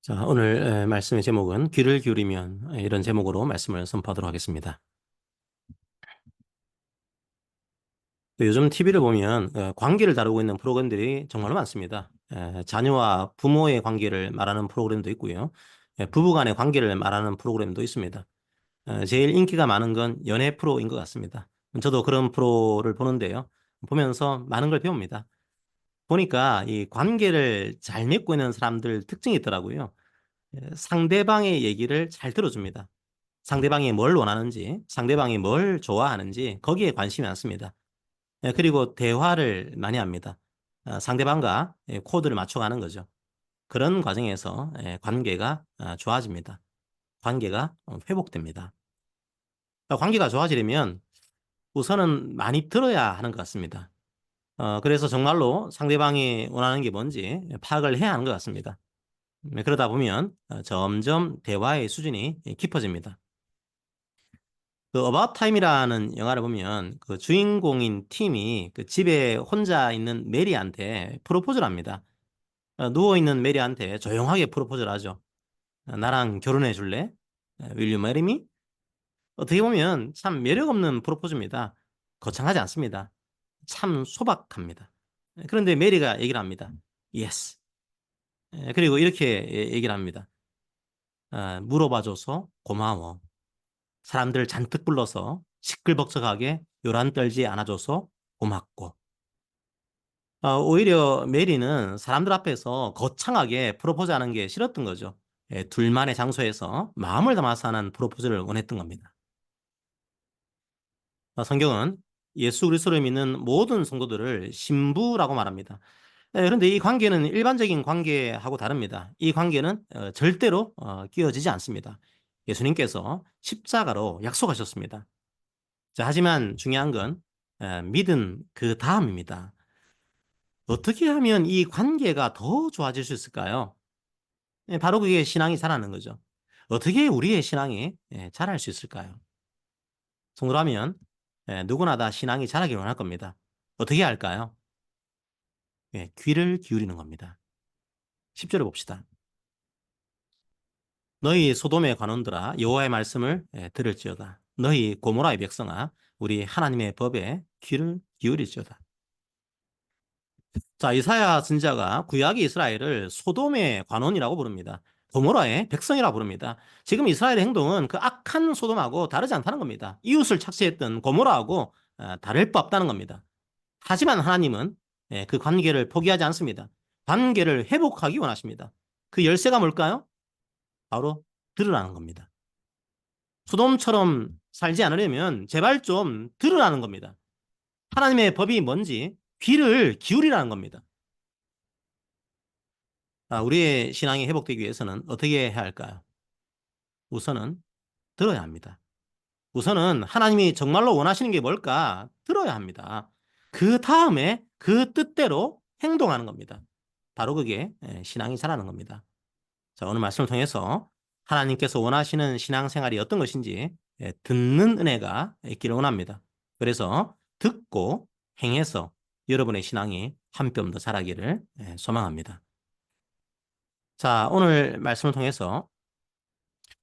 자, 오늘 말씀의 제목은 귀를 기울이면 이런 제목으로 말씀을 선포하도록 하겠습니다. 요즘 TV를 보면 관계를 다루고 있는 프로그램들이 정말로 많습니다. 자녀와 부모의 관계를 말하는 프로그램도 있고요. 부부 간의 관계를 말하는 프로그램도 있습니다. 제일 인기가 많은 건 연애 프로인 것 같습니다. 저도 그런 프로를 보는데요. 보면서 많은 걸 배웁니다. 보니까 이 관계를 잘 맺고 있는 사람들 특징이 있더라고요. 상대방의 얘기를 잘 들어줍니다. 상대방이 뭘 원하는지, 상대방이 뭘 좋아하는지 거기에 관심이 많습니다. 그리고 대화를 많이 합니다. 상대방과 코드를 맞춰가는 거죠. 그런 과정에서 관계가 좋아집니다. 관계가 회복됩니다. 관계가 좋아지려면 우선은 많이 들어야 하는 것 같습니다. 그래서 정말로 상대방이 원하는 게 뭔지 파악을 해야 하는 것 같습니다. 그러다 보면 점점 대화의 수준이 깊어집니다. 그 어바웃 타임이라는 영화를 보면 그 주인공인 팀이 그 집에 혼자 있는 메리한테 프로포즈를 합니다. 누워있는 메리한테 조용하게 프로포즈를 하죠. 나랑 결혼해 줄래? Will you marry me? 어떻게 보면 참 매력 없는 프로포즈입니다. 거창하지 않습니다. 참 소박합니다. 그런데 메리가 얘기를 합니다. Yes. 그리고 이렇게 얘기를 합니다. 물어봐줘서 고마워. 사람들 잔뜩 불러서 시끌벅적하게 요란 떨지 않아줘서 고맙고. 오히려 메리는 사람들 앞에서 거창하게 프로포즈하는 게 싫었던 거죠. 둘만의 장소에서 마음을 담아서 하는 프로포즈를 원했던 겁니다. 성경은 예수 그리스도를 믿는 모든 성도들을 신부라고 말합니다. 그런데 이 관계는 일반적인 관계하고 다릅니다. 이 관계는 절대로 끼어지지 않습니다. 예수님께서 십자가로 약속하셨습니다. 자, 하지만 중요한 건 믿음 그 다음입니다. 어떻게 하면 이 관계가 더 좋아질 수 있을까요? 바로 그게 신앙이 자라는 거죠. 어떻게 우리의 신앙이 자랄 수 있을까요? 성도라면 누구나 다 신앙이 자라길 원할 겁니다. 어떻게 할까요? 귀를 기울이는 겁니다. 10절을 봅시다. 너희 소돔의 관원들아 여호와의 말씀을 들을지어다. 너희 고모라의 백성아 우리 하나님의 법에 귀를 기울일지어다. 자, 이사야 선지자가 구약의 이스라엘을 소돔의 관원이라고 부릅니다. 고모라의 백성이라고 부릅니다. 지금 이스라엘의 행동은 그 악한 소돔하고 다르지 않다는 겁니다. 이웃을 착취했던 고모라하고 다를 바 없다는 겁니다. 하지만 하나님은 그 관계를 포기하지 않습니다. 관계를 회복하기 원하십니다. 그 열쇠가 뭘까요? 바로 들으라는 겁니다. 소돔처럼 살지 않으려면 제발 좀 들으라는 겁니다. 하나님의 법이 뭔지 귀를 기울이라는 겁니다. 우리의 신앙이 회복되기 위해서는 어떻게 해야 할까요? 우선은 들어야 합니다. 우선은 하나님이 정말로 원하시는 게 뭘까 들어야 합니다. 그 다음에 그 뜻대로 행동하는 겁니다. 바로 그게 신앙이 자라는 겁니다. 자, 오늘 말씀을 통해서 하나님께서 원하시는 신앙생활이 어떤 것인지 듣는 은혜가 있기를 원합니다. 그래서 듣고 행해서 여러분의 신앙이 한 뼘 더 자라기를 소망합니다. 자, 오늘 말씀을 통해서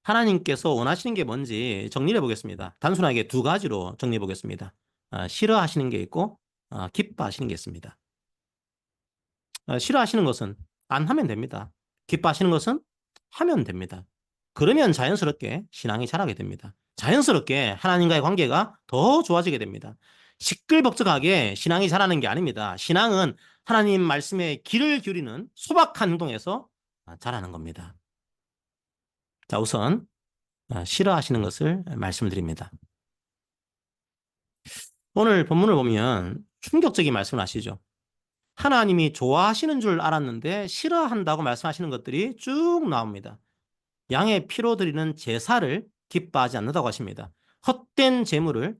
하나님께서 원하시는 게 뭔지 정리해 보겠습니다. 단순하게 두 가지로 정리해 보겠습니다. 싫어하시는 게 있고 기뻐하시는 게 있습니다. 싫어하시는 것은 안 하면 됩니다. 기뻐하시는 것은 하면 됩니다. 그러면 자연스럽게 신앙이 자라게 됩니다. 자연스럽게 하나님과의 관계가 더 좋아지게 됩니다. 시끌벅적하게 신앙이 자라는 게 아닙니다. 신앙은 하나님 말씀에 귀를 기울이는 소박한 행동에서 자라는 겁니다. 자, 우선 싫어하시는 것을 말씀드립니다. 오늘 본문을 보면 충격적인 말씀을 하시죠. 하나님이 좋아하시는 줄 알았는데 싫어한다고 말씀하시는 것들이 쭉 나옵니다. 양의 피로 드리는 제사를 기뻐하지 않는다고 하십니다. 헛된 제물을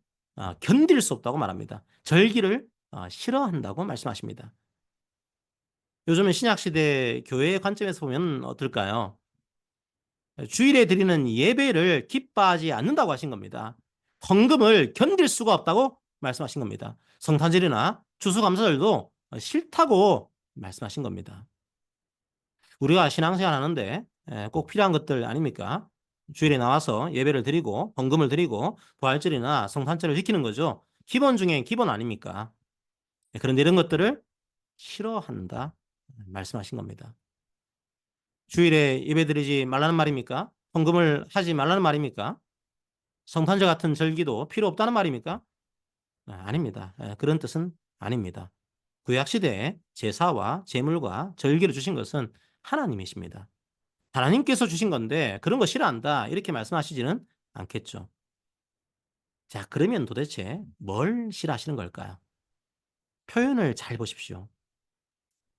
견딜 수 없다고 말합니다. 절기를 싫어한다고 말씀하십니다. 요즘은 신약시대 교회의 관점에서 보면 어떨까요? 주일에 드리는 예배를 기뻐하지 않는다고 하신 겁니다. 헌금을 견딜 수가 없다고 말씀하신 겁니다. 성탄절이나 추수감사절도 싫다고 말씀하신 겁니다. 우리가 신앙생활 하는데 꼭 필요한 것들 아닙니까? 주일에 나와서 예배를 드리고 헌금을 드리고 부활절이나 성탄절을 지키는 거죠. 기본 중에 기본 아닙니까? 그런데 이런 것들을 싫어한다 말씀하신 겁니다. 주일에 예배드리지 말라는 말입니까? 헌금을 하지 말라는 말입니까? 성탄절 같은 절기도 필요 없다는 말입니까? 아닙니다. 그런 뜻은 아닙니다. 구약시대에 제사와 제물과 절기를 주신 것은 하나님이십니다. 하나님께서 주신 건데 그런 거 싫어한다 이렇게 말씀하시지는 않겠죠. 자, 그러면 도대체 뭘 싫어하시는 걸까요? 표현을 잘 보십시오.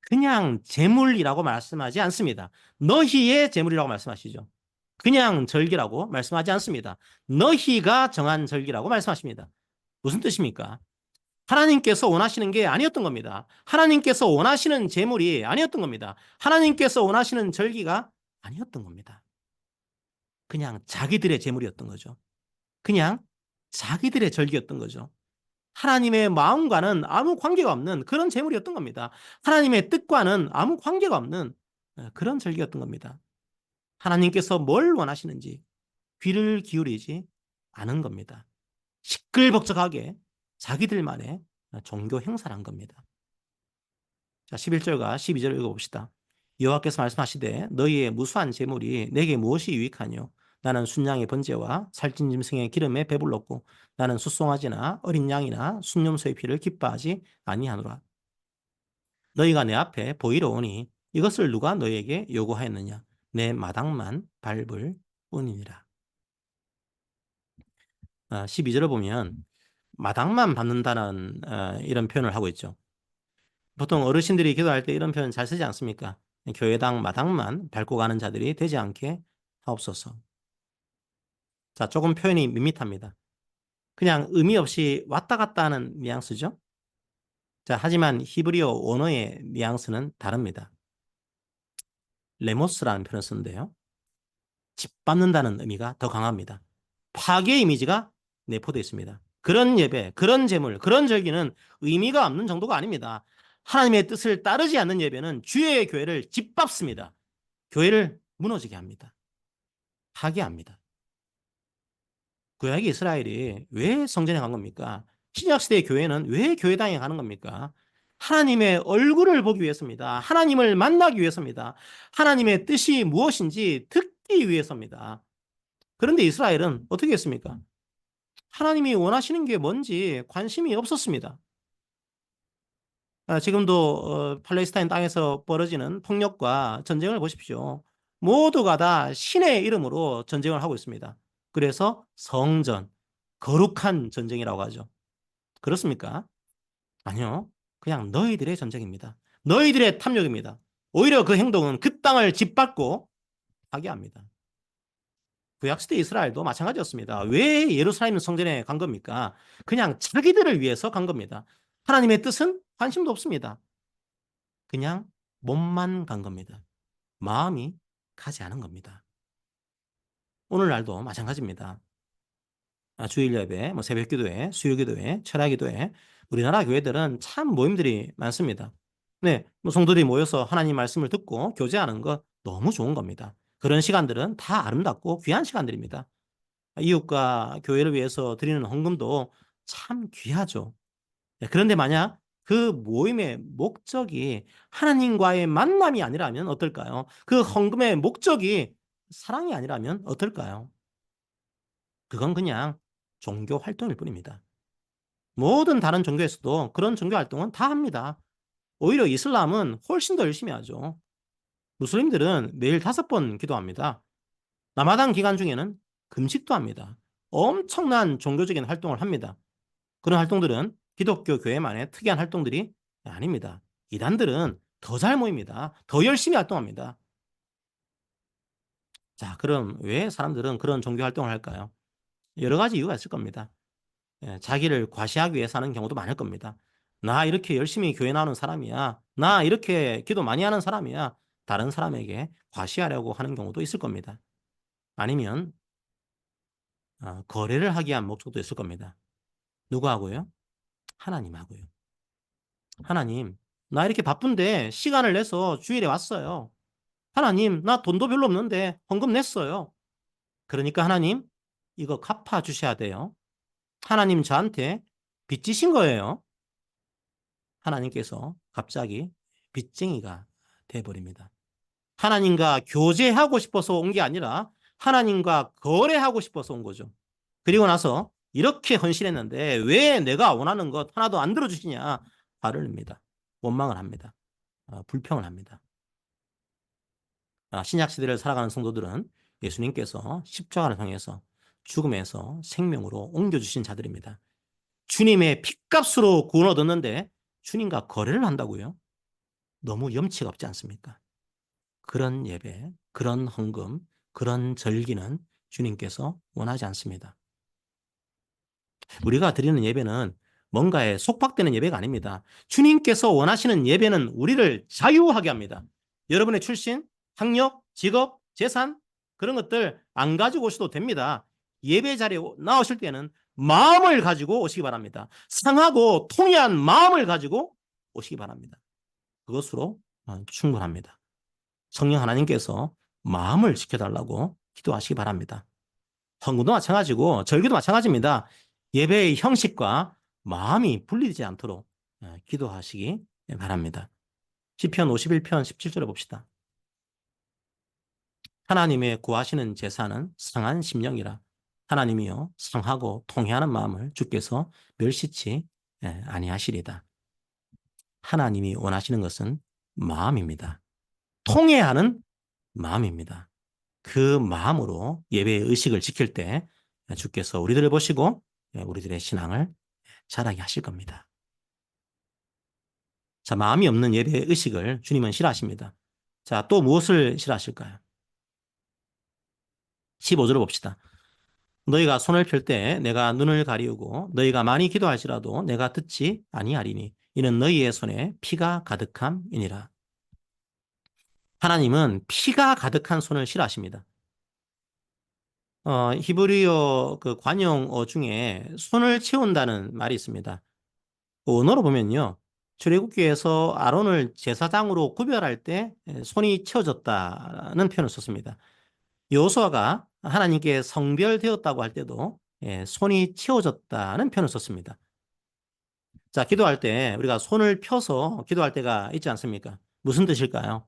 그냥 제물이라고 말씀하지 않습니다. 너희의 제물이라고 말씀하시죠. 그냥 절기라고 말씀하지 않습니다. 너희가 정한 절기라고 말씀하십니다. 무슨 뜻입니까? 하나님께서 원하시는 게 아니었던 겁니다. 하나님께서 원하시는 제물이 아니었던 겁니다. 하나님께서 원하시는 절기가 아니었던 겁니다. 그냥 자기들의 제물이었던 거죠. 그냥 자기들의 절기였던 거죠. 하나님의 마음과는 아무 관계가 없는 그런 제물이었던 겁니다. 하나님의 뜻과는 아무 관계가 없는 그런 절기였던 겁니다. 하나님께서 뭘 원하시는지 귀를 기울이지 않은 겁니다. 시끌벅적하게 자기들만의 종교 행사를 한 겁니다. 자, 11절과 12절 읽어봅시다. 여호와께서 말씀하시되 너희의 무수한 재물이 내게 무엇이 유익하뇨? 나는 순양의 번제와 살찐 짐승의 기름에 배불렀고 나는 숫송아지나 어린 양이나 순념소의 피를 기뻐하지 아니하노라. 너희가 내 앞에 보이러 오니 이것을 누가 너희에게 요구하였느냐? 내 마당만 밟을 뿐이니라. 12절을 보면 마당만 밟는다는 이런 표현을 하고 있죠. 보통 어르신들이 기도할 때 이런 표현 잘 쓰지 않습니까? 교회당 마당만 밟고 가는 자들이 되지 않게 하옵소서. 자, 조금 표현이 밋밋합니다. 그냥 의미 없이 왔다 갔다 하는 뉘앙스죠. 자, 하지만 히브리어 원어의 뉘앙스는 다릅니다. 레모스라는 표현을 쓰는데요. 짓밟는다는 의미가 더 강합니다. 파괴 이미지가 내포되어 있습니다. 그런 예배, 그런 제물, 그런 절기는 의미가 없는 정도가 아닙니다. 하나님의 뜻을 따르지 않는 예배는 주의 교회를 짓밟습니다. 교회를 무너지게 합니다. 파괴합니다. 구약의 이스라엘이 왜 성전에 간 겁니까? 신약시대의 교회는 왜 교회당에 가는 겁니까? 하나님의 얼굴을 보기 위해서입니다. 하나님을 만나기 위해서입니다. 하나님의 뜻이 무엇인지 듣기 위해서입니다. 그런데 이스라엘은 어떻게 했습니까? 하나님이 원하시는 게 뭔지 관심이 없었습니다. 지금도 팔레스타인 땅에서 벌어지는 폭력과 전쟁을 보십시오. 모두가 다 신의 이름으로 전쟁을 하고 있습니다. 그래서 성전, 거룩한 전쟁이라고 하죠. 그렇습니까? 아니요. 그냥 너희들의 전쟁입니다. 너희들의 탐욕입니다. 오히려 그 행동은 그 땅을 짓밟고 파괴합니다. 구약시대 이스라엘도 마찬가지였습니다. 왜 예루살렘 성전에 간 겁니까? 그냥 자기들을 위해서 간 겁니다. 하나님의 뜻은 관심도 없습니다. 그냥 몸만 간 겁니다. 마음이 가지 않은 겁니다. 오늘날도 마찬가지입니다. 주일 예배, 새벽 기도회, 수요 기도회, 철야 기도회, 우리나라 교회들은 참 모임들이 많습니다. 네, 성도들이 모여서 하나님 말씀을 듣고 교제하는 거 너무 좋은 겁니다. 그런 시간들은 다 아름답고 귀한 시간들입니다. 이웃과 교회를 위해서 드리는 헌금도 참 귀하죠. 네, 그런데 만약 그 모임의 목적이 하나님과의 만남이 아니라면 어떨까요? 그 헌금의 목적이 사랑이 아니라면 어떨까요? 그건 그냥 종교 활동일 뿐입니다. 모든 다른 종교에서도 그런 종교 활동은 다 합니다. 오히려 이슬람은 훨씬 더 열심히 하죠. 무슬림들은 매일 5번 기도합니다. 라마단 기간 중에는 금식도 합니다. 엄청난 종교적인 활동을 합니다. 그런 활동들은 기독교 교회만의 특이한 활동들이 아닙니다. 이단들은 더 잘 모입니다. 더 열심히 활동합니다. 자, 그럼 왜 사람들은 그런 종교 활동을 할까요? 여러 가지 이유가 있을 겁니다. 자기를 과시하기 위해서 하는 경우도 많을 겁니다. 나 이렇게 열심히 교회 나오는 사람이야. 나 이렇게 기도 많이 하는 사람이야. 다른 사람에게 과시하려고 하는 경우도 있을 겁니다. 아니면 거래를 하기 위한 목적도 있을 겁니다. 누구하고요? 하나님하고요. 하나님, 나 이렇게 바쁜데 시간을 내서 주일에 왔어요. 하나님, 나 돈도 별로 없는데 헌금 냈어요. 그러니까 하나님, 이거 갚아주셔야 돼요. 하나님 저한테 빚지신 거예요. 하나님께서 갑자기 빚쟁이가 돼버립니다. 하나님과 교제하고 싶어서 온 게 아니라 하나님과 거래하고 싶어서 온 거죠. 그리고 나서 이렇게 헌신했는데 왜 내가 원하는 것 하나도 안 들어주시냐 화를 냅니다. 원망을 합니다. 불평을 합니다. 신약 시대를 살아가는 성도들은 예수님께서 십자가를 통해서 죽음에서 생명으로 옮겨주신 자들입니다. 주님의 핏값으로 구원 얻었는데 주님과 거래를 한다고요? 너무 염치가 없지 않습니까? 그런 예배, 그런 헌금, 그런 절기는 주님께서 원하지 않습니다. 우리가 드리는 예배는 뭔가에 속박되는 예배가 아닙니다. 주님께서 원하시는 예배는 우리를 자유하게 합니다. 여러분의 출신, 학력, 직업, 재산 그런 것들 안 가지고 오셔도 됩니다. 예배 자리에 나오실 때는 마음을 가지고 오시기 바랍니다. 상하고 통해한 마음을 가지고 오시기 바랍니다. 그것으로 충분합니다. 성령 하나님께서 마음을 지켜달라고 기도하시기 바랍니다. 헌금도 마찬가지고 절기도 마찬가지입니다. 예배의 형식과 마음이 분리되지 않도록 기도하시기 바랍니다. 시편 51편 17절에 봅시다. 하나님의 구하시는 제사는 상한 심령이라. 하나님이여 상하고 통회하는 마음을 주께서 멸시치 아니하시리다. 하나님이 원하시는 것은 마음입니다. 통회하는 마음입니다. 그 마음으로 예배의 의식을 지킬 때 주께서 우리들을 보시고 우리들의 신앙을 자라게 하실 겁니다. 자, 마음이 없는 예배의 의식을 주님은 싫어하십니다. 자, 또 무엇을 싫어하실까요? 15절을 봅시다. 너희가 손을 펼 때 내가 눈을 가리우고 너희가 많이 기도할지라도 내가 듣지 아니하리니 이는 너희의 손에 피가 가득함이니라. 하나님은 피가 가득한 손을 싫어하십니다. 히브리어 그 관용어 중에 손을 채운다는 말이 있습니다. 언어로 보면요. 출애굽기에서 아론을 제사장으로 구별할 때 손이 채워졌다는 표현을 썼습니다. 여호수아가 하나님께 성별되었다고 할 때도 손이 채워졌다는 표현을 썼습니다. 자, 기도할 때 우리가 손을 펴서 기도할 때가 있지 않습니까? 무슨 뜻일까요?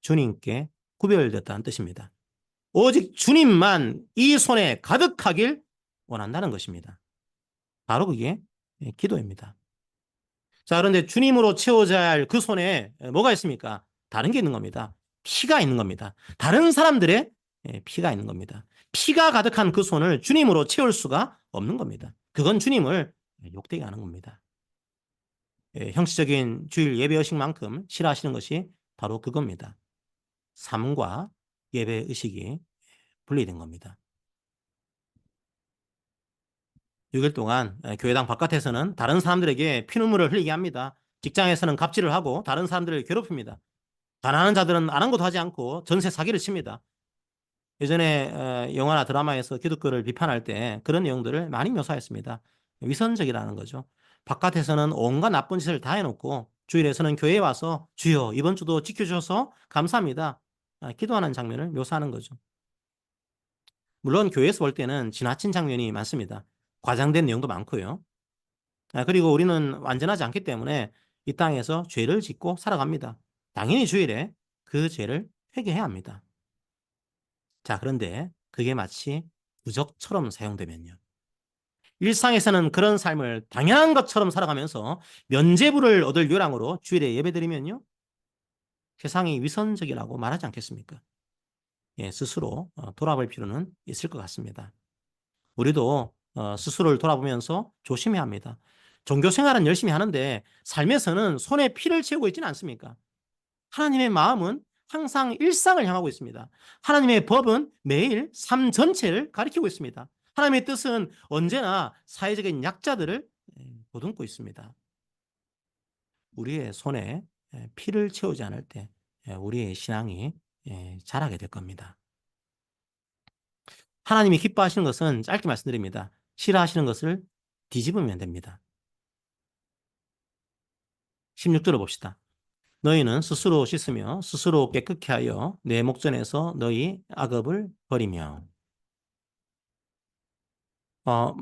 주님께 구별됐다는 뜻입니다. 오직 주님만 이 손에 가득하길 원한다는 것입니다. 바로 그게 기도입니다. 자, 그런데 주님으로 채워져야 할 그 손에 뭐가 있습니까? 다른 게 있는 겁니다. 피가 있는 겁니다. 다른 사람들의 피가 있는 겁니다. 피가 가득한 그 손을 주님으로 채울 수가 없는 겁니다. 그건 주님을 욕되게 하는 겁니다. 형식적인 주일 예배 의식만큼 싫어하시는 것이 바로 그겁니다. 삶과 예배 의식이 분리된 겁니다. 6일 동안 교회당 바깥에서는 다른 사람들에게 피눈물을 흘리게 합니다. 직장에서는 갑질을 하고 다른 사람들을 괴롭힙니다. 가난한 자들은 아랑곳도 하지 않고 전세 사기를 칩니다. 예전에 영화나 드라마에서 기독교를 비판할 때 그런 내용들을 많이 묘사했습니다. 위선적이라는 거죠. 바깥에서는 온갖 나쁜 짓을 다 해놓고 주일에서는 교회에 와서 주여 이번 주도 지켜주셔서 감사합니다. 기도하는 장면을 묘사하는 거죠. 물론 교회에서 볼 때는 지나친 장면이 많습니다. 과장된 내용도 많고요. 그리고 우리는 완전하지 않기 때문에 이 땅에서 죄를 짓고 살아갑니다. 당연히 주일에 그 죄를 회개해야 합니다. 자, 그런데 그게 마치 부적처럼 사용되면요. 일상에서는 그런 삶을 당연한 것처럼 살아가면서 면죄부를 얻을 요량으로 주일에 예배드리면요. 세상이 위선적이라고 말하지 않겠습니까? 스스로 돌아볼 필요는 있을 것 같습니다. 우리도 스스로를 돌아보면서 조심해야 합니다. 종교 생활은 열심히 하는데 삶에서는 손에 피를 채우고 있지는 않습니까? 하나님의 마음은 항상 일상을 향하고 있습니다. 하나님의 법은 매일 삶 전체를 가리키고 있습니다. 하나님의 뜻은 언제나 사회적인 약자들을 보듬고 있습니다. 우리의 손에 피를 채우지 않을 때 우리의 신앙이 자라게 될 겁니다. 하나님이 기뻐하시는 것은 짧게 말씀드립니다. 싫어하시는 것을 뒤집으면 됩니다. 16절을 봅시다. 너희는 스스로 씻으며 스스로 깨끗게 하여 내 목전에서 너희 악업을 버리며. 어,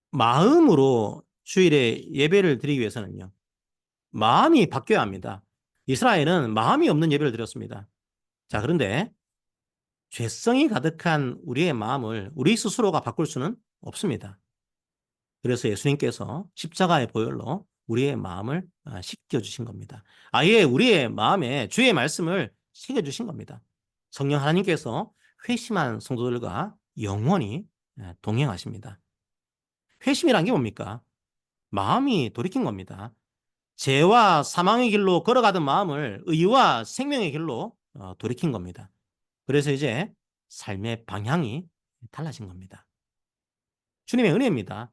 마음으로 주일에 예배를 드리기 위해서는요, 마음이 바뀌어야 합니다. 이스라엘은 마음이 없는 예배를 드렸습니다. 자, 그런데 죄성이 가득한 우리의 마음을 우리 스스로가 바꿀 수는 없습니다. 그래서 예수님께서 십자가의 보혈로 우리의 마음을 씻겨주신 겁니다. 아예 우리의 마음에 주의 말씀을 새겨주신 겁니다. 성령 하나님께서 회심한 성도들과 영원히 동행하십니다. 회심이란 게 뭡니까? 마음이 돌이킨 겁니다. 죄와 사망의 길로 걸어가던 마음을 의와 생명의 길로 돌이킨 겁니다. 그래서 이제 삶의 방향이 달라진 겁니다. 주님의 은혜입니다.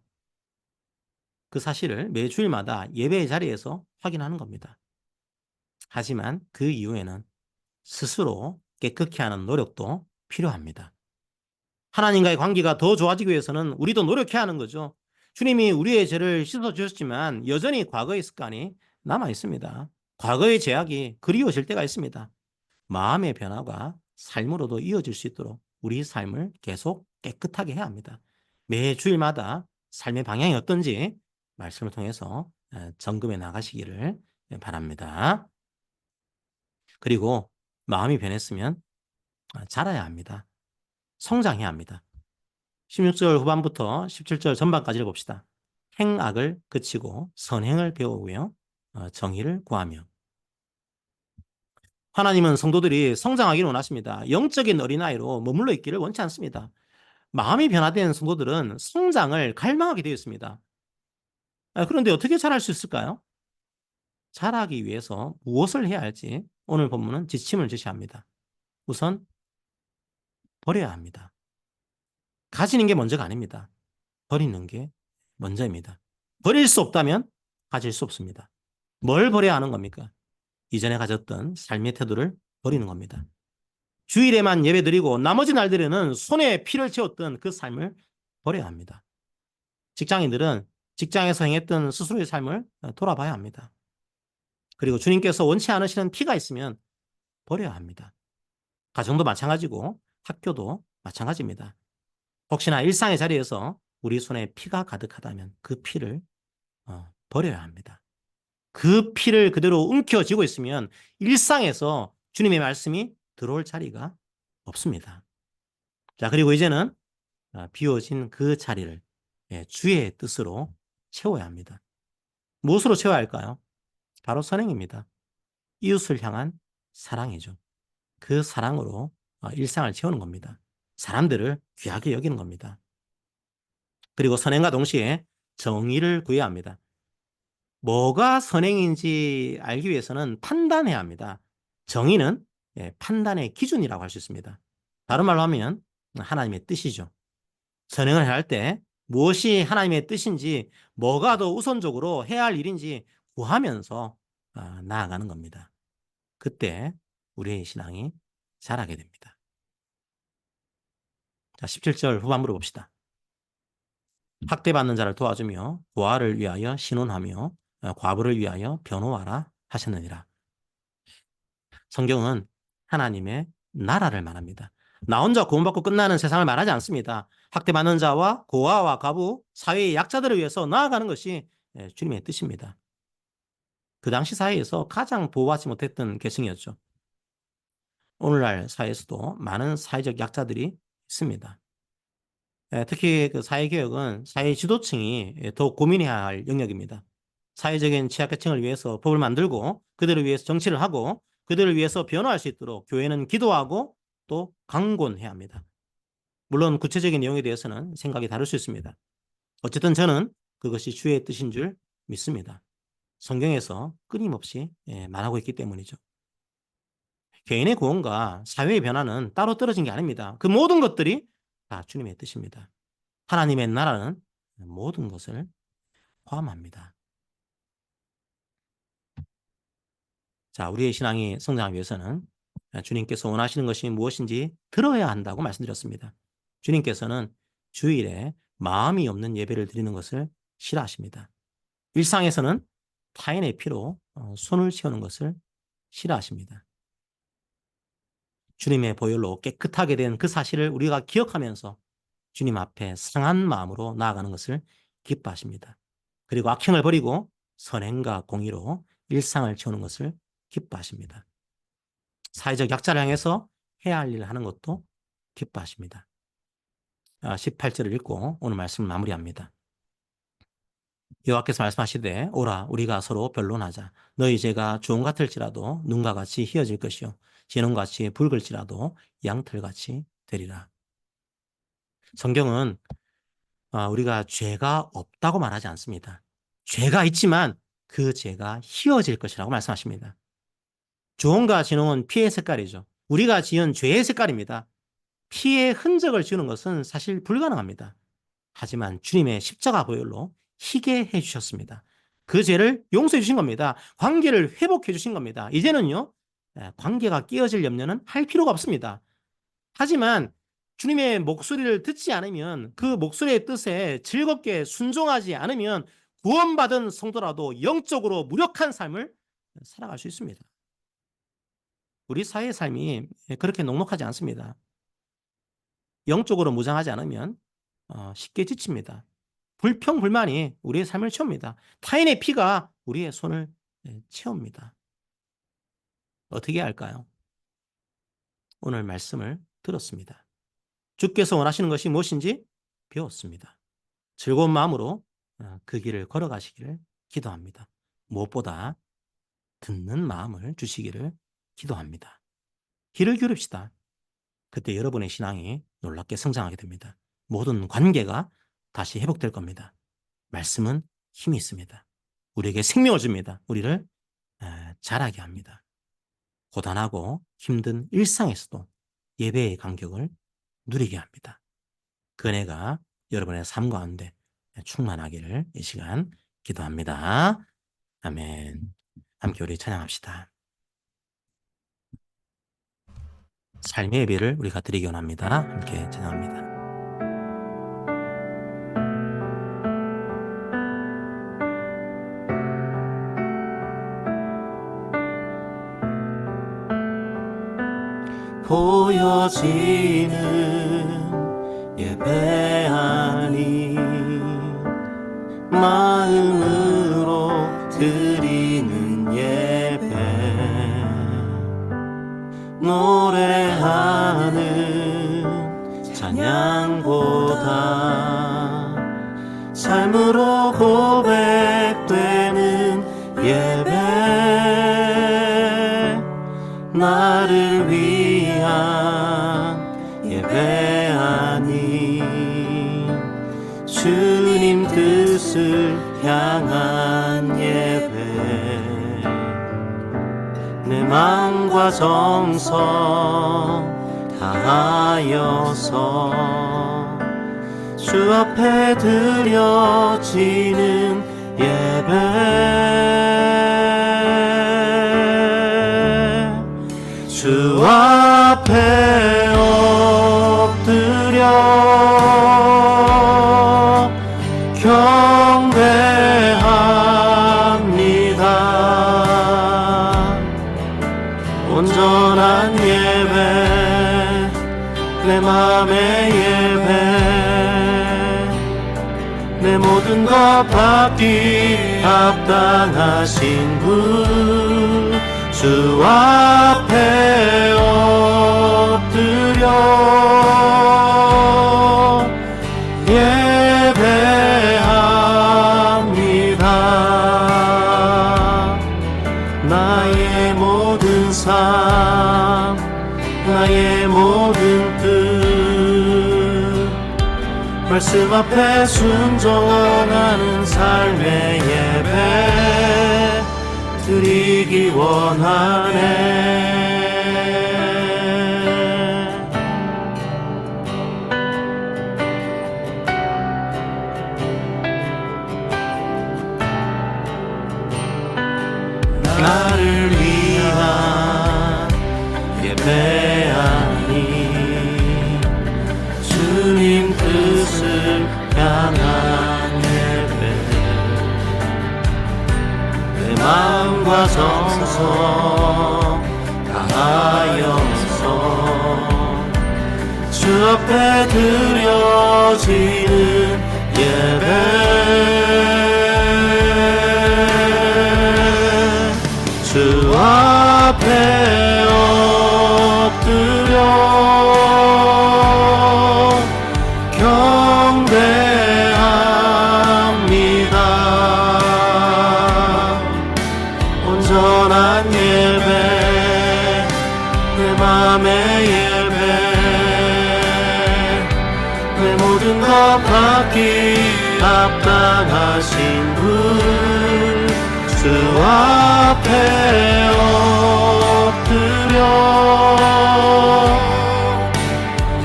그 사실을 매주일마다 예배의 자리에서 확인하는 겁니다. 하지만 그 이후에는 스스로 깨끗게 하는 노력도 필요합니다. 하나님과의 관계가 더 좋아지기 위해서는 우리도 노력해야 하는 거죠. 주님이 우리의 죄를 씻어주셨지만 여전히 과거의 습관이 남아 있습니다. 과거의 죄악이 그리워질 때가 있습니다. 마음의 변화가 삶으로도 이어질 수 있도록 우리 삶을 계속 깨끗하게 해야 합니다. 매 주일마다 삶의 방향이 어떤지 말씀을 통해서 점검해 나가시기를 바랍니다. 그리고 마음이 변했으면 자라야 합니다. 성장해야 합니다. 16절 후반부터 17절 전반까지를 봅시다. 행악을 그치고 선행을 배우고요. 정의를 구하며. 하나님은 성도들이 성장하기를 원하십니다. 영적인 어린아이로 머물러 있기를 원치 않습니다. 마음이 변화된 성도들은 성장을 갈망하게 되어 있습니다. 그런데 어떻게 자랄 수 있을까요? 자라기 위해서 무엇을 해야 할지 오늘 본문은 지침을 제시합니다. 우선 버려야 합니다. 가지는 게 먼저가 아닙니다. 버리는 게 먼저입니다. 버릴 수 없다면 가질 수 없습니다. 뭘 버려야 하는 겁니까? 이전에 가졌던 삶의 태도를 버리는 겁니다. 주일에만 예배드리고 나머지 날들에는 손에 피를 채웠던 그 삶을 버려야 합니다. 직장인들은 직장에서 행했던 스스로의 삶을 돌아봐야 합니다. 그리고 주님께서 원치 않으시는 피가 있으면 버려야 합니다. 가정도 마찬가지고 학교도 마찬가지입니다. 혹시나 일상의 자리에서 우리 손에 피가 가득하다면 그 피를 버려야 합니다. 그 피를 그대로 움켜쥐고 있으면 일상에서 주님의 말씀이 들어올 자리가 없습니다. 자, 그리고 이제는 비워진 그 자리를 주의 뜻으로 채워야 합니다. 무엇으로 채워야 할까요? 바로 선행입니다. 이웃을 향한 사랑이죠. 그 사랑으로 일상을 채우는 겁니다. 사람들을 귀하게 여기는 겁니다. 그리고 선행과 동시에 정의를 구해야 합니다. 뭐가 선행인지 알기 위해서는 판단해야 합니다. 정의는 판단의 기준이라고 할 수 있습니다. 다른 말로 하면 하나님의 뜻이죠. 선행을 할 때 무엇이 하나님의 뜻인지, 뭐가 더 우선적으로 해야 할 일인지 구하면서 나아가는 겁니다. 그때 우리의 신앙이 자라게 됩니다. 자, 17절 후반부로 봅시다. 학대받는 자를 도와주며 고아를 위하여 신원하며 과부를 위하여 변호하라 하셨느니라. 성경은 하나님의 나라를 말합니다. 나 혼자 구원받고 끝나는 세상을 말하지 않습니다. 학대받는 자와 고아와 과부, 사회의 약자들을 위해서 나아가는 것이 주님의 뜻입니다. 그 당시 사회에서 가장 보호하지 못했던 계층이었죠. 오늘날 사회에서도 많은 사회적 약자들이 있습니다. 특히 그 사회개혁은 사회 지도층이 더 고민해야 할 영역입니다. 사회적인 취약계층을 위해서 법을 만들고 그들을 위해서 정치를 하고 그들을 위해서 변화할 수 있도록 교회는 기도하고 또 강권해야 합니다. 물론 구체적인 내용에 대해서는 생각이 다를 수 있습니다. 어쨌든 저는 그것이 주의 뜻인 줄 믿습니다. 성경에서 끊임없이 말하고 있기 때문이죠. 개인의 구원과 사회의 변화는 따로 떨어진 게 아닙니다. 그 모든 것들이 다 주님의 뜻입니다. 하나님의 나라는 모든 것을 포함합니다. 자, 우리의 신앙이 성장하기 위해서는 주님께서 원하시는 것이 무엇인지 들어야 한다고 말씀드렸습니다. 주님께서는 주일에 마음이 없는 예배를 드리는 것을 싫어하십니다. 일상에서는 타인의 피로 손을 채우는 것을 싫어하십니다. 주님의 보혈로 깨끗하게 된 그 사실을 우리가 기억하면서 주님 앞에 상한 마음으로 나아가는 것을 기뻐하십니다. 그리고 악행을 버리고 선행과 공의로 일상을 채우는 것을 기뻐하십니다. 사회적 약자를 향해서 해야 할 일을 하는 것도 기뻐하십니다. 18절을 읽고 오늘 말씀을 마무리합니다. 여호와께서 말씀하시되 오라 우리가 서로 변론하자. 너희 죄가 주홍 같을지라도 눈과 같이 희어질 것이요 진홍같이 붉을지라도 양털같이 되리라. 성경은 우리가 죄가 없다고 말하지 않습니다. 죄가 있지만 그 죄가 희어질 것이라고 말씀하십니다. 주홍과 진홍은 피의 색깔이죠. 우리가 지은 죄의 색깔입니다. 피의 흔적을 지우는 것은 사실 불가능합니다. 하지만 주님의 십자가 보혈로 희게 해주셨습니다. 그 죄를 용서해 주신 겁니다. 관계를 회복해 주신 겁니다. 이제는요, 관계가 깨어질 염려는 할 필요가 없습니다. 하지만 주님의 목소리를 듣지 않으면, 그 목소리의 뜻에 즐겁게 순종하지 않으면 구원받은 성도라도 영적으로 무력한 삶을 살아갈 수 있습니다. 우리 사회의 삶이 그렇게 녹록하지 않습니다. 영적으로 무장하지 않으면 쉽게 지칩니다. 불평불만이 우리의 삶을 채웁니다. 타인의 피가 우리의 손을 채웁니다. 어떻게 해야 할까요? 오늘 말씀을 들었습니다. 주께서 원하시는 것이 무엇인지 배웠습니다. 즐거운 마음으로 그 길을 걸어가시기를 기도합니다. 무엇보다 듣는 마음을 주시기를 기도합니다. 귀를 기울입시다. 그때 여러분의 신앙이 놀랍게 성장하게 됩니다. 모든 관계가 다시 회복될 겁니다. 말씀은 힘이 있습니다. 우리에게 생명을 줍니다. 우리를 자라게 합니다. 고단하고 힘든 일상에서도 예배의 감격을 누리게 합니다. 그 은혜가 여러분의 삶 가운데 충만하기를 이 시간 기도합니다. 아멘. 함께 우리 찬양합시다. 삶의 예배를 우리가 드리기 원합니다. 함께 찬양합니다. 보여지는 예배 아니 마음으로 드리는 예배 노래하는 찬양보다 삶으로 고백되는 예배 나를 위한 예배 아니 주님 뜻을 향한 예배 내 마음과 정성 다하여서 주 앞에 드려지는 예배 주 앞에 엎드려 경배합니다. 온전한 예배 내 맘의 예배 내 모든 것 받기 합당하신 분 주 앞에 엎드려 예배합니다. 나의 모든 삶 나의 모든 뜻 말씀 앞에 순종하는 삶의 예배 드리기 원하네. 나를 위한 예배 아니 주님 뜻을 향한 예배 내 마음과 정성 주 앞에 드려지는 예배, 주 앞에 엎드려 경배합니다. 온전한 예배, 내 맘의 예배, 내 모든 것 받기 합당하신 분, 주 앞에 엎드려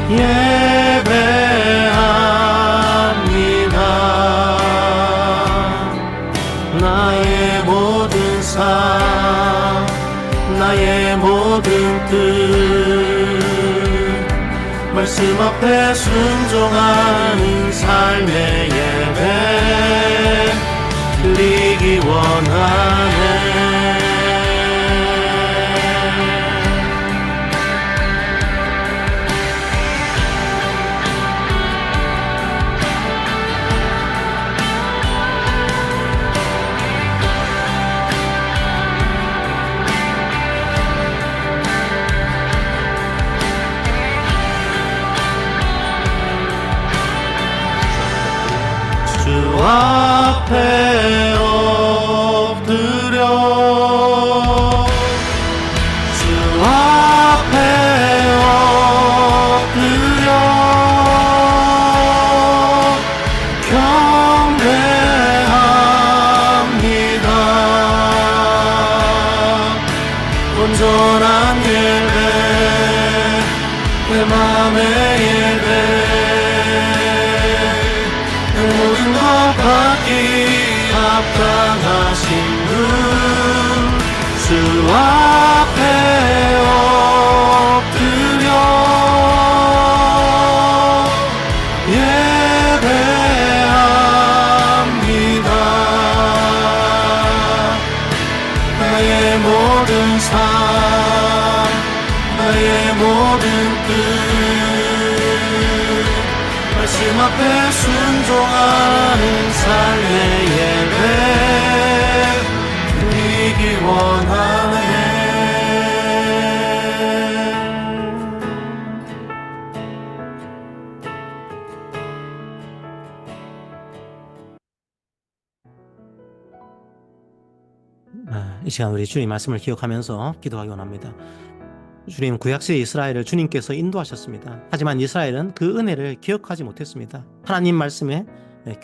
예배합니다. 나의 모든 삶, 나의 모든 뜻, 말씀 앞에 순종하는 삶의 예배 드리기 원하네. 주 앞에 엎드려 주 앞에 엎드려 경배합니다. 온전한 예배, 내 맘의 예배, 모든 것 받기 합당하신 분, 주 앞에 엎드려 예배합니다. 나의 모든 삶, 나의 모든 뜻, 말씀 앞에 순종하는 삶의 예배 드리기 원하네. 이 시간 우리 주님 말씀을 기억하면서 기도하기 원합니다. 주님, 구약시대 이스라엘을 주님께서 인도하셨습니다. 하지만 이스라엘은 그 은혜를 기억하지 못했습니다. 하나님 말씀에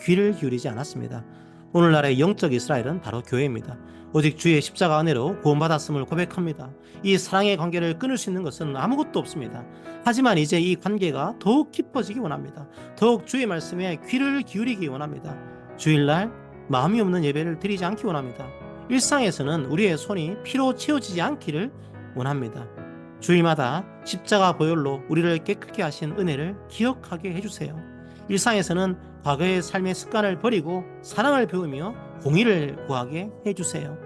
귀를 기울이지 않았습니다. 오늘날의 영적 이스라엘은 바로 교회입니다. 오직 주의 십자가 은혜로 구원받았음을 고백합니다. 이 사랑의 관계를 끊을 수 있는 것은 아무것도 없습니다. 하지만 이제 이 관계가 더욱 깊어지기 원합니다. 더욱 주의 말씀에 귀를 기울이기 원합니다. 주일날 마음이 없는 예배를 드리지 않기 원합니다. 일상에서는 우리의 손이 피로 채워지지 않기를 원합니다. 주일마다 십자가 보혈로 우리를 깨끗게 하신 은혜를 기억하게 해주세요. 일상에서는 과거의 삶의 습관을 버리고 사랑을 배우며 공의를 구하게 해주세요.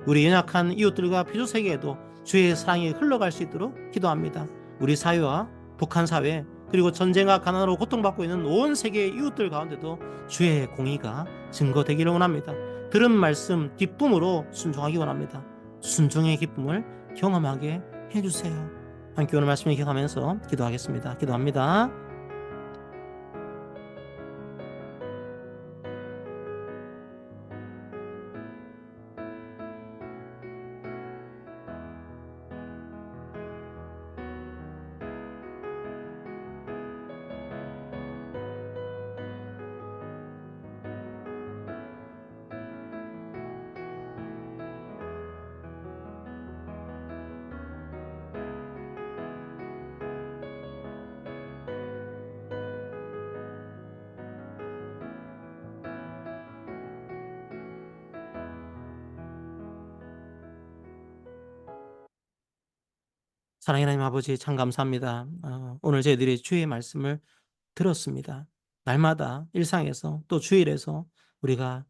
우리 연약한 이웃들과 피조세계에도 주의 사랑이 흘러갈 수 있도록 기도합니다. 우리 사회와 북한 사회, 그리고 전쟁과 가난으로 고통받고 있는 온 세계의 이웃들 가운데도 주의 공의가 증거되기를 원합니다. 들은 말씀 기쁨으로 순종하기 원합니다. 순종의 기쁨을 경험하게 해주세요. 함께 오늘 말씀을 기억하면서 기도하겠습니다. 기도합니다. 사랑의 하나님 아버지, 참 감사합니다. 오늘 저희들이 주의 말씀을 들었습니다. 날마다 일상에서 또 주일에서 우리가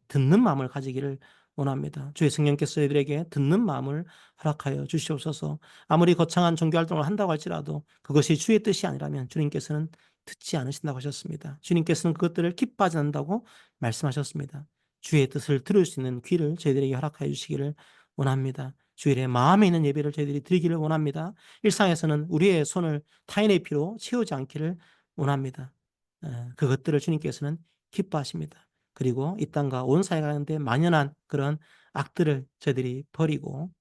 듣는 마음을 가지기를 원합니다. 주의 성령께서 저희들에게 듣는 마음을 허락하여 주시옵소서. 아무리 거창한 종교 활동을 한다고 할지라도 그것이 주의 뜻이 아니라면 주님께서는 듣지 않으신다고 하셨습니다. 주님께서는 그것들을 기뻐하지 않는다고 말씀하셨습니다. 주의 뜻을 들을 수 있는 귀를 저희들에게 허락하여 주시기를 원합니다. 주일에 마음에 있는 예배를 저희들이 드리기를 원합니다. 일상에서는 우리의 손을 타인의 피로 채우지 않기를 원합니다. 그것들을 주님께서는 기뻐하십니다. 그리고 이 땅과 온 사회 가운데 만연한 그런 악들을 저희들이 버리고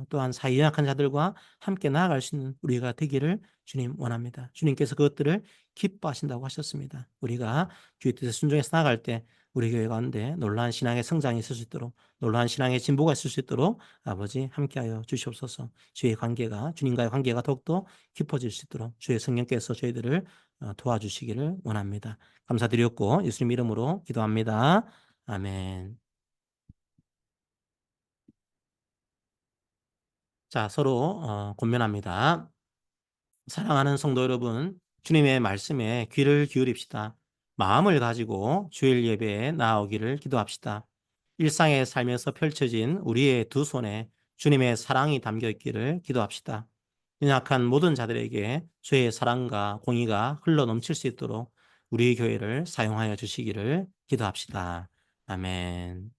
또한 사회 연약한 자들과 함께 나아갈 수 있는 우리가 되기를 주님 원합니다. 주님께서 그것들을 기뻐하신다고 하셨습니다. 우리가 주의 뜻에 순종해서 나아갈 때 우리 교회 가운데 놀라운 신앙의 성장이 있을 수 있도록, 놀라운 신앙의 진보가 있을 수 있도록 아버지 함께하여 주시옵소서. 주의 관계가, 주님과의 관계가 더욱더 깊어질 수 있도록 주의 성령께서 저희들을 도와주시기를 원합니다. 감사드렸고 예수님 이름으로 기도합니다. 아멘. 자, 서로 권면합니다. 사랑하는 성도 여러분, 주님의 말씀에 귀를 기울입시다. 마음을 가지고 주일 예배에 나아오기를 기도합시다. 일상의 삶에서 펼쳐진 우리의 두 손에 주님의 사랑이 담겨 있기를 기도합시다. 연약한 모든 자들에게 주의 사랑과 공의가 흘러 넘칠 수 있도록 우리 교회를 사용하여 주시기를 기도합시다. 아멘.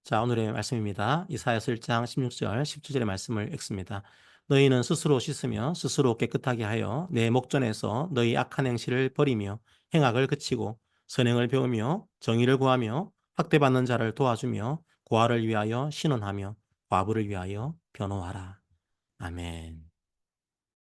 자, 오늘의 말씀입니다. 이사야서 1장 16절, 17절의 말씀을 읽습니다. 너희는 스스로 씻으며 스스로 깨끗하게 하여 내 목전에서 너희 악한 행실을 버리며 행악을 그치고 선행을 배우며 정의를 구하며 학대받는 자를 도와주며 고아를 위하여 신원하며 과부를 위하여 변호하라. 아멘.